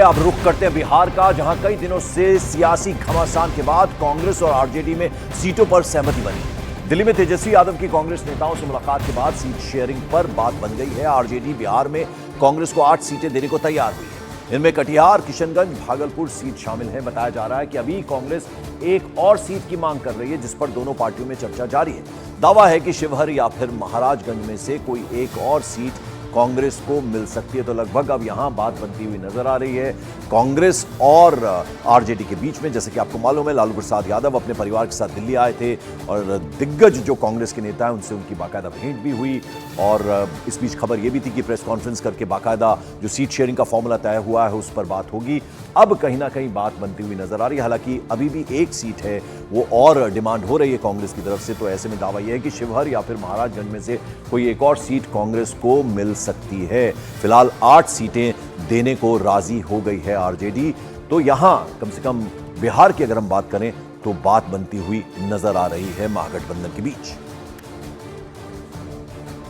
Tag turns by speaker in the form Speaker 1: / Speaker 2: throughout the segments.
Speaker 1: अब रुख करते हैं बिहार का, जहां कई दिनों से सियासी घमासान के बाद कांग्रेस और आरजेडी में सीटों पर सहमति बनी। दिल्ली में तेजस्वी यादव की कांग्रेस नेताओं से मुलाकात के बाद सीट शेयरिंग पर बात बन गई है। आरजेडी बिहार में कांग्रेस को 8 सीटें देने को तैयार हुई है। इनमें कटिहार, किशनगंज, भागलपुर सीट शामिल है। बताया जा रहा है कि अभी कांग्रेस एक और सीट की मांग कर रही है, जिस पर दोनों पार्टियों में चर्चा जारी है। दावा है कि शिवहर या फिर महाराजगंज में से कोई एक और सीट कांग्रेस को मिल सकती है। तो लगभग अब यहां बात बनती हुई नजर आ रही है कांग्रेस और आरजेडी के बीच में। जैसे कि आपको मालूम है, लालू प्रसाद यादव अपने परिवार के साथ दिल्ली आए थे और दिग्गज जो कांग्रेस के नेता हैं उनसे उनकी बाकायदा भेंट भी हुई। और इस बीच खबर यह भी थी कि प्रेस कॉन्फ्रेंस करके बाकायदा जो सीट शेयरिंग का फॉर्मूला तय हुआ है उस पर बात होगी। अब कहीं ना कहीं बात बनती हुई नजर आ रही है। हालांकि अभी भी एक सीट है वो और डिमांड हो रही है कांग्रेस की तरफ से। तो ऐसे में दावा यह है कि शिवहर या फिर महाराजगंज में से कोई एक और सीट कांग्रेस को मिल सकती है। फिलहाल 8 सीटें देने को राजी हो गई है आरजेडी। तो यहां कम से कम बिहार की अगर हम बात करें तो बात बनती हुई नजर आ रही है महागठबंधन के बीच।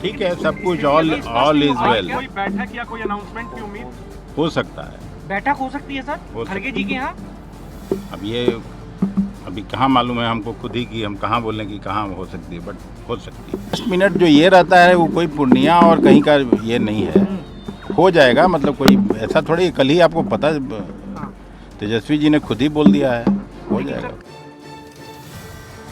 Speaker 2: ठीक है, सब कुछ ऑल इज वेल।
Speaker 3: कोई बैठक या कोई अनाउंसमेंट की उम्मीद
Speaker 2: हो सकता है,
Speaker 3: बैठक हो सकती है सर खड़गे जी के यहाँ।
Speaker 2: अब ये अभी कहाँ मालूम है हमको खुद ही कि हम कहाँ बोलें कि कहाँ हो सकती है, बट हो सकती है। 10 मिनट जो ये रहता है वो कोई पूर्णिया और कहीं का ये नहीं है, हो जाएगा। मतलब कोई ऐसा थोड़ी, कल ही आपको पता तेजस्वी जी ने खुद ही बोल दिया है, हो जाएगा।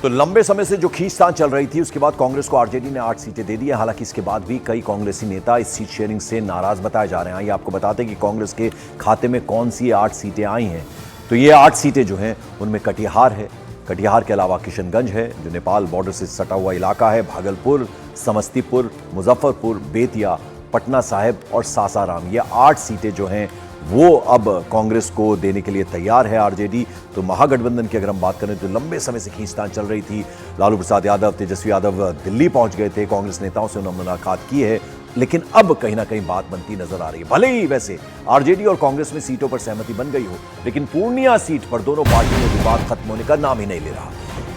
Speaker 1: तो लंबे समय से जो खींचतान चल रही थी उसके बाद कांग्रेस को आरजेडी ने 8 सीटें दे दी है। हालांकि इसके बाद भी कई कांग्रेसी नेता इस सीट शेयरिंग से नाराज बताए जा रहे हैं। ये आपको बताते हैं कि कांग्रेस के खाते में कौन सी 8 सीटें आई हैं। तो ये 8 सीटें जो हैं उनमें कटिहार है, कटिहार के अलावा किशनगंज है जो नेपाल बॉर्डर से सटा हुआ इलाका है, भागलपुर, समस्तीपुर, मुजफ्फरपुर, बेतिया, पटना साहिब और सासाराम। ये 8 सीटें जो हैं वो अब कांग्रेस को देने के लिए तैयार है आरजेडी। तो महागठबंधन की अगर हम बात करें तो लंबे समय से खींचतान चल रही थी। लालू प्रसाद यादव, तेजस्वी यादव दिल्ली पहुंच गए थे, कांग्रेस नेताओं से उन्होंने मुलाकात की है। लेकिन अब कहीं ना कहीं बात बनती नजर आ रही है। भले ही वैसे आरजेडी और कांग्रेस में सीटों पर सहमति बन गई हो, लेकिन पूर्णिया सीट पर दोनों पार्टियों में विवाद खत्म होने का नाम ही नहीं ले रहा।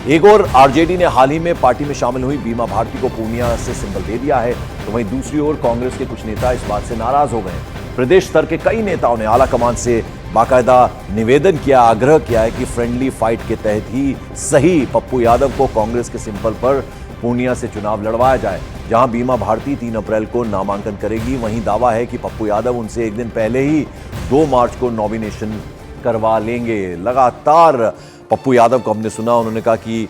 Speaker 1: एक और आरजेडी ने हाल ही में पार्टी में शामिल हुई बीमा भारती को पूर्णिया से सिंबल दे दिया है, तो वहीं दूसरी ओर कांग्रेस के कुछ नेता इस बात से नाराज हो गए। प्रदेश स्तर के कई नेताओं ने आला कमान से बाकायदा निवेदन किया, आग्रह किया है कि फ्रेंडली फाइट के तहत ही सही पप्पू यादव को कांग्रेस के सिंबल पर पूर्णिया से चुनाव लड़वाया जाए। जहां बीमा भारती 3 अप्रैल को नामांकन करेगी, वहीं दावा है कि पप्पू यादव उनसे एक दिन पहले ही 2 मार्च को नॉमिनेशन करवा लेंगे। लगातार पप्पू यादव को हमने सुना, उन्होंने कहा कि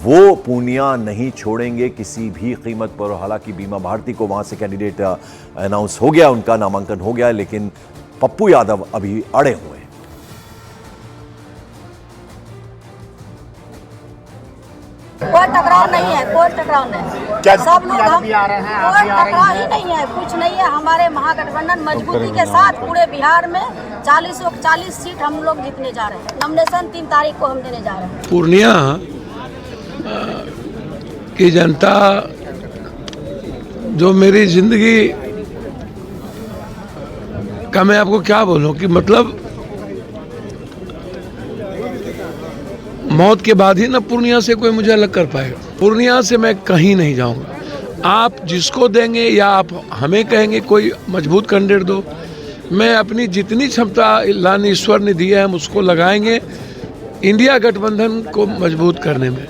Speaker 1: वो पूर्णिया नहीं छोड़ेंगे किसी भी कीमत पर। हालांकि बीमा भारती को वहां से कैंडिडेट अनाउंस हो गया, उनका नामांकन हो गया, लेकिन पप्पू यादव अभी अड़े हुए हैं।
Speaker 4: कोई टकराव नहीं है, कोई टकराव नहीं। सब लोग हम कोई टकराव ही नहीं है, कुछ नहीं है। हमारे महागठबंधन मजबूती के साथ पूरे बिहार में 40 सीट हम लोग जीतने जा रहे हैं। नॉमिनेशन 3 तारीख को हम देने जा रहे हैं।
Speaker 5: पूर्णिया की जनता जो मेरी जिंदगी का, मैं आपको क्या बोलूं कि मतलब मौत के बाद ही ना पूर्णिया से कोई मुझे अलग कर पाएगा। पूर्णिया से मैं कहीं नहीं जाऊंगा। आप जिसको देंगे या आप हमें कहेंगे कोई मजबूत कैंडिडेट दो, मैं अपनी जितनी क्षमता लान ईश्वर ने दी है हम उसको लगाएंगे इंडिया गठबंधन को मजबूत करने में।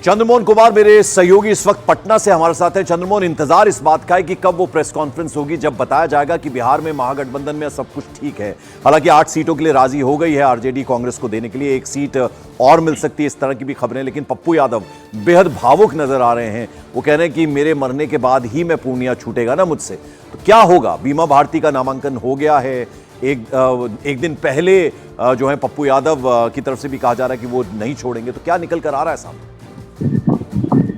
Speaker 1: चंद्रमोहन कुमार मेरे सहयोगी इस वक्त पटना से हमारे साथ हैं। चंद्रमोहन, इंतजार इस बात का है कि कब वो प्रेस कॉन्फ्रेंस होगी जब बताया जाएगा कि बिहार में महागठबंधन में सब कुछ ठीक है। हालांकि 8 सीटों के लिए राजी हो गई है आरजेडी कांग्रेस को देने के लिए, 1 सीट और मिल सकती है, इस तरह की भी खबरें। लेकिन पप्पू यादव बेहद भावुक नजर आ रहे हैं। वो कह रहे हैं कि मेरे मरने के बाद ही मैं पूर्णिया छूटेगा ना मुझसे। तो क्या होगा? बीमा भारती का नामांकन हो गया है, एक दिन पहले जो है पप्पू यादव की तरफ से भी कहा जा रहा है कि वो नहीं छोड़ेंगे। तो क्या निकल कर आ रहा है सामने?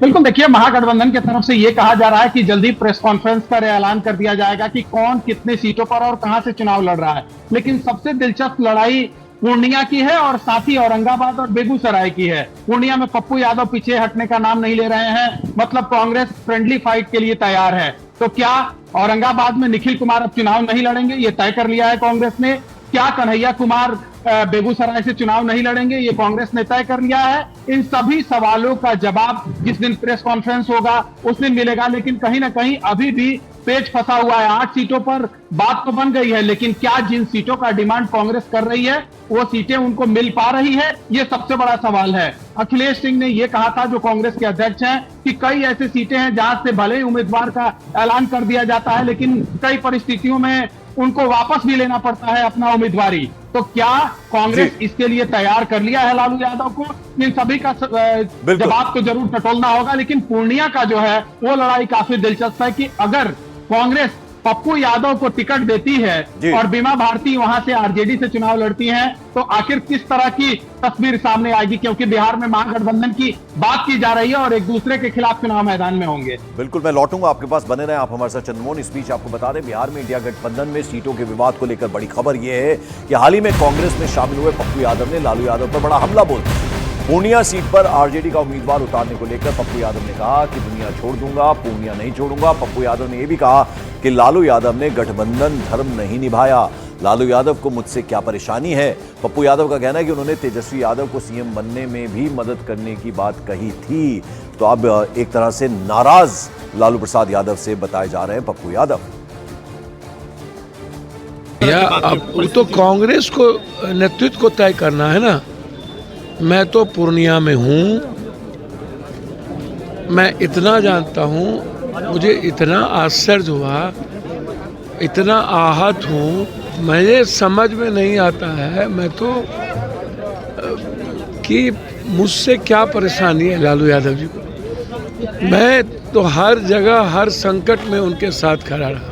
Speaker 6: बिल्कुल, देखिए, महागठबंधन की तरफ से यह कहा जा रहा है कि जल्दी प्रेस कॉन्फ्रेंस कर ऐलान कर दिया जाएगा कि कौन कितने सीटों पर और कहां से चुनाव लड़ रहा है। लेकिन सबसे दिलचस्प लड़ाई पूर्णिया की है और साथ ही औरंगाबाद और बेगूसराय की है। पूर्णिया में पप्पू यादव पीछे हटने का नाम नहीं ले रहे हैं, मतलब कांग्रेस फ्रेंडली फाइट के लिए तैयार है। तो क्या औरंगाबाद में निखिल कुमार अब चुनाव नहीं लड़ेंगे, ये तय कर लिया है कांग्रेस ने। क्या कन्हैया कुमार बेगूसराय से चुनाव नहीं लड़ेंगे, ये कांग्रेस ने तय कर लिया है। इन सभी सवालों का जवाब जिस दिन प्रेस कॉन्फ्रेंस होगा उस दिन मिलेगा। लेकिन कहीं ना कहीं अभी भी पेच फंसा हुआ है। 8 सीटों पर बात तो बन गई है, लेकिन क्या जिन सीटों का डिमांड कांग्रेस कर रही है वो सीटें उनको मिल पा रही है, ये सबसे बड़ा सवाल है। अखिलेश सिंह ने यह कहा था, जो कांग्रेस के अध्यक्ष हैं, कि कई ऐसी सीटें हैं जहां से भले ही उम्मीदवार का ऐलान कर दिया जाता है, लेकिन कई परिस्थितियों में उनको वापस भी लेना पड़ता है अपना उम्मीदवारी। तो क्या कांग्रेस इसके लिए तैयार कर लिया है लालू यादव को? इन सभी का जवाब तो जरूर टटोलना होगा। लेकिन पूर्णिया का जो है वो लड़ाई काफी दिलचस्प है कि अगर कांग्रेस पप्पू यादव को टिकट देती है और बीमा भारती वहां से आरजेडी से चुनाव लड़ती हैं, तो आखिर किस तरह की तस्वीर सामने आएगी? क्योंकि बिहार में महागठबंधन की बात की जा रही है और एक दूसरे के खिलाफ चुनाव मैदान में होंगे।
Speaker 1: बिल्कुल, मैं लौटूंगा आपके पास, बने रहे आप हमारे साथ चंद्रमोहन। इस बीच आपको बता दें, बिहार में इंडिया गठबंधन में सीटों के विवाद को लेकर बड़ी खबर यह है कि हाल ही में कांग्रेस में शामिल हुए पप्पू यादव ने लालू यादव पर बड़ा हमला बोल दिया। पूर्णिया सीट पर आरजेडी का उम्मीदवार उतारने को लेकर पप्पू यादव ने कहा कि दुनिया छोड़ दूंगा, पूर्णिया नहीं छोड़ूंगा। पप्पू यादव ने यह भी कहा कि लालू यादव ने गठबंधन धर्म नहीं निभाया। लालू यादव को मुझसे क्या परेशानी है? पप्पू यादव का कहना है कि उन्होंने तेजस्वी यादव को सीएम बनने में भी मदद करने की बात कही थी। तो अब एक तरह से नाराज लालू प्रसाद यादव से बताए जा रहे हैं पप्पू यादव।
Speaker 5: या अब तो कांग्रेस को नेतृत्व को तय करना है ना। मैं तो पूर्णिया में हूँ, मैं इतना जानता हूँ, मुझे इतना आश्चर्य हुआ, इतना आहत हूँ, मुझे समझ में नहीं आता है मैं तो कि मुझसे क्या परेशानी है लालू यादव जी को। मैं तो हर जगह हर संकट में उनके साथ खड़ा रहा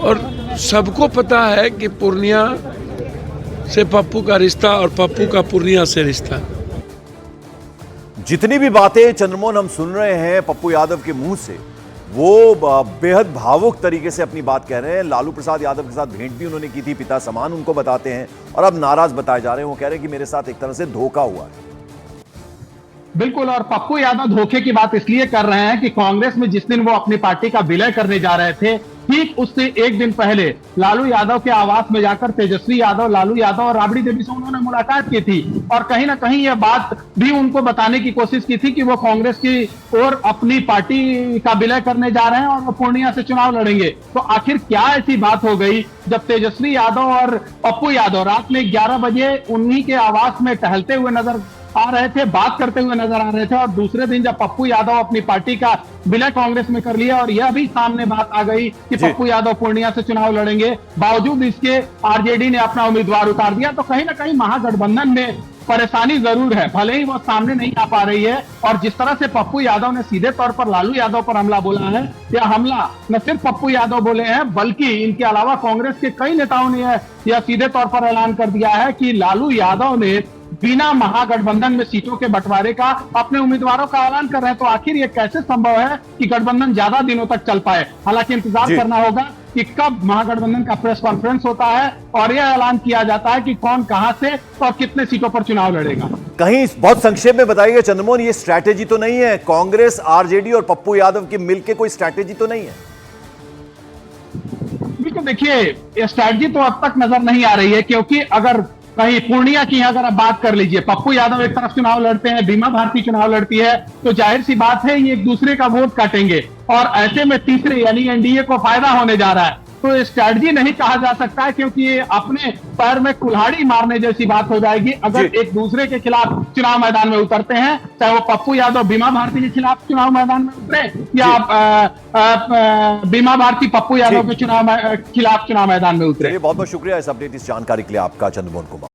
Speaker 5: और सबको पता है कि पूर्णिया से पप्पू का रिश्ता और पप्पू का पूर्णिया से रिश्ता।
Speaker 1: जितनी भी बातें चंद्रमोहन हम सुन रहे हैं पप्पू यादव के मुंह से, वो बेहद भावुक तरीके से अपनी बात कह रहे हैं। लालू प्रसाद यादव के साथ भेंट भी उन्होंने की थी, पिता समान उनको बताते हैं, और अब नाराज बताए जा रहे हैं। वो कह रहे हैं कि मेरे साथ एक तरह से धोखा हुआ है।
Speaker 6: बिल्कुल, और पप्पू यादव धोखे की बात इसलिए कर रहे हैं कि कांग्रेस में जिस दिन वो अपनी पार्टी का विलय करने जा रहे थे, ठीक उससे एक दिन पहले लालू यादव के आवास में जाकर तेजस्वी यादव, लालू यादव और राबड़ी देवी से उन्होंने मुलाकात की थी और कहीं ना कहीं यह बात भी उनको बताने की कोशिश की थी कि वो कांग्रेस की ओर अपनी पार्टी का विलय करने जा रहे हैं और वो पूर्णिया से चुनाव लड़ेंगे। तो आखिर क्या ऐसी बात हो गई जब तेजस्वी यादव और पप्पू यादव रात में 11 बजे उन्हीं के आवास में टहलते हुए नजर आ रहे थे, बात करते हुए नजर आ रहे थे, और दूसरे दिन जब पप्पू यादव अपनी पार्टी का विलय कांग्रेस में कर लिया और यह भी सामने बात आ गई कि पप्पू यादव पूर्णिया से चुनाव लड़ेंगे, बावजूद इसके आरजेडी ने अपना उम्मीदवार उतार दिया, तो कहीं ना कहीं महागठबंधन में परेशानी जरूर है, भले ही वो सामने नहीं आ पा रही है। और जिस तरह से पप्पू यादव ने सीधे तौर पर लालू यादव पर हमला बोला है, यह हमला न सिर्फ पप्पू यादव बोले हैं, बल्कि इनके अलावा कांग्रेस के कई नेताओं ने यह सीधे तौर पर ऐलान कर दिया है कि लालू यादव ने बिना महागठबंधन में सीटों के बंटवारे का अपने उम्मीदवारों का ऐलान कर रहे हैं। तो आखिर यह कैसे संभव है कि गठबंधन ज्यादा दिनों तक चल पाए? हालांकि इंतजार करना होगा कि कब महागठबंधन का प्रेस कॉन्फ्रेंस होता है और यह ऐलान किया जाता है कि कौन कहां से और कितने सीटों पर चुनाव लड़ेगा।
Speaker 1: कहीं बहुत संक्षेप में बताइए चंद्रमोहन, ये स्ट्रैटेजी तो नहीं है कांग्रेस, आरजेडी और पप्पू यादव की मिलकर कोई स्ट्रैटेजी तो नहीं है?
Speaker 6: बिल्कुल, देखिए ये स्ट्रैटेजी तो अब तक नजर नहीं आ रही है, क्योंकि अगर कहीं पूर्णिया की अगर आप बात कर लीजिए, पप्पू यादव एक तरफ चुनाव लड़ते हैं, बीमा भारती चुनाव लड़ती है, तो जाहिर सी बात है ये एक दूसरे का वोट काटेंगे और ऐसे में तीसरे यानी एनडीए को फायदा होने जा रहा है। तो स्ट्रैटेजी नहीं कहा जा सकता है, क्योंकि ये अपने पैर में कुल्हाड़ी मारने जैसी बात हो जाएगी अगर एक दूसरे के खिलाफ चुनाव मैदान में उतरते हैं, चाहे वो पप्पू यादव बीमा भारती के खिलाफ चुनाव मैदान में उतरे या बीमा भारती पप्पू यादव के खिलाफ चुनाव मैदान में उतरे।
Speaker 1: बहुत बहुत शुक्रिया इस अपडेट, इस जानकारी के लिए आपका चंद्रमोहन कुमार।